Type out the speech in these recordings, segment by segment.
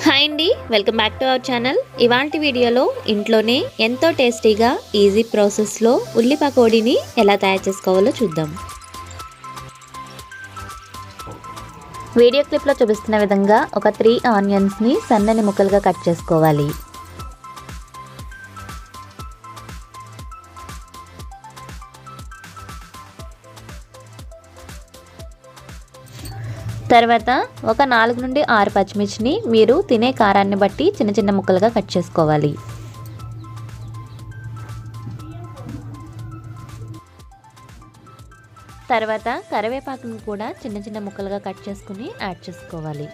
Hi అండి, welcome back to our channel. ఇవాల్టి వీడియోలో ఇంట్లోనే ఎంతో టేస్టీగా ఈజీ ప్రాసెస్లో ఉల్లి పకోడీని ఎలా తయారు చేసుకోవాలో చూద్దాం. వీడియో క్లిప్లో చూపిస్తున్న విధంగా ఒక 3 ఆనియన్స్ని సన్నని ముక్కలుగా కట్ చేసుకోవాలి. తర్వాత ఒక 4 నుండి 6 పచ్చిమిర్చిని మీరు తినే కారాన్ని బట్టి చిన్న చిన్న ముక్కలుగా కట్ చేసుకోవాలి. తర్వాత కరివేపాకును కూడా చిన్న చిన్న ముక్కలుగా కట్ చేసుకుని యాడ్ చేసుకోవాలి.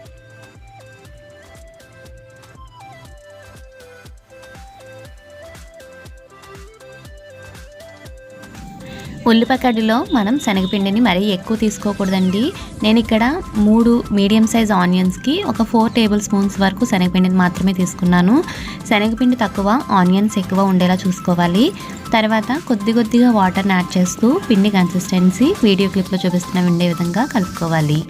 ఉల్లి పకోడీలో మనం శనగపిండిని మరీ ఎక్కువ తీసుకోకూడదండి. నేను ఇక్కడ 3 మీడియం సైజ్ ఆనియన్స్కి ఒక 4 టేబుల్ స్పూన్స్ వరకు శనగపిండిని మాత్రమే తీసుకున్నాను. శనగపిండి తక్కువ, ఆనియన్స్ ఎక్కువ ఉండేలా చూసుకోవాలి. తర్వాత కొద్దిగా వాటర్ని యాడ్ చేస్తూ పిండి కన్సిస్టెన్సీ వీడియో క్లిప్లో చూపిస్తున్న ఉండే విధంగా కలుపుకోవాలి.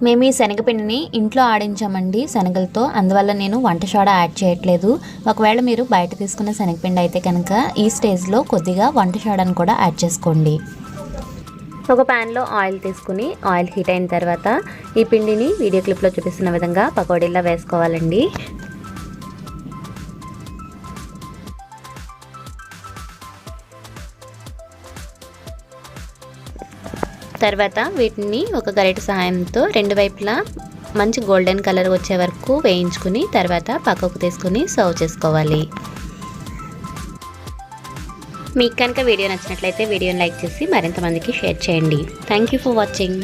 మేము ఈ శనగపిండిని ఇంట్లో ఆడించామండి శనగలతో, అందువల్ల నేను వంట సోడా యాడ్ చేయట్లేదు. ఒకవేళ మీరు బయట తీసుకున్న శనగపిండి అయితే కనుక ఈ స్టేజ్లో కొద్దిగా వంట సోడాను కూడా యాడ్ చేసుకోండి. ఒక ప్యాన్లో ఆయిల్ తీసుకుని ఆయిల్ హీట్ అయిన తర్వాత ఈ పిండిని వీడియో క్లిప్లో చూపిస్తున్న విధంగా పకోడీలా వేసుకోవాలండి. తర్వాత వీటిని ఒక గరిటె సహాయంతో రెండు వైపులా మంచి గోల్డెన్ కలర్ వచ్చే వరకు వేయించుకుని తర్వాత పక్కకు తీసుకుని సర్వ్ చేసుకోవాలి. మీకు కనుక వీడియో నచ్చినట్లయితే వీడియోని లైక్ చేసి మరింత మందికి షేర్ చేయండి. Thank you for watching.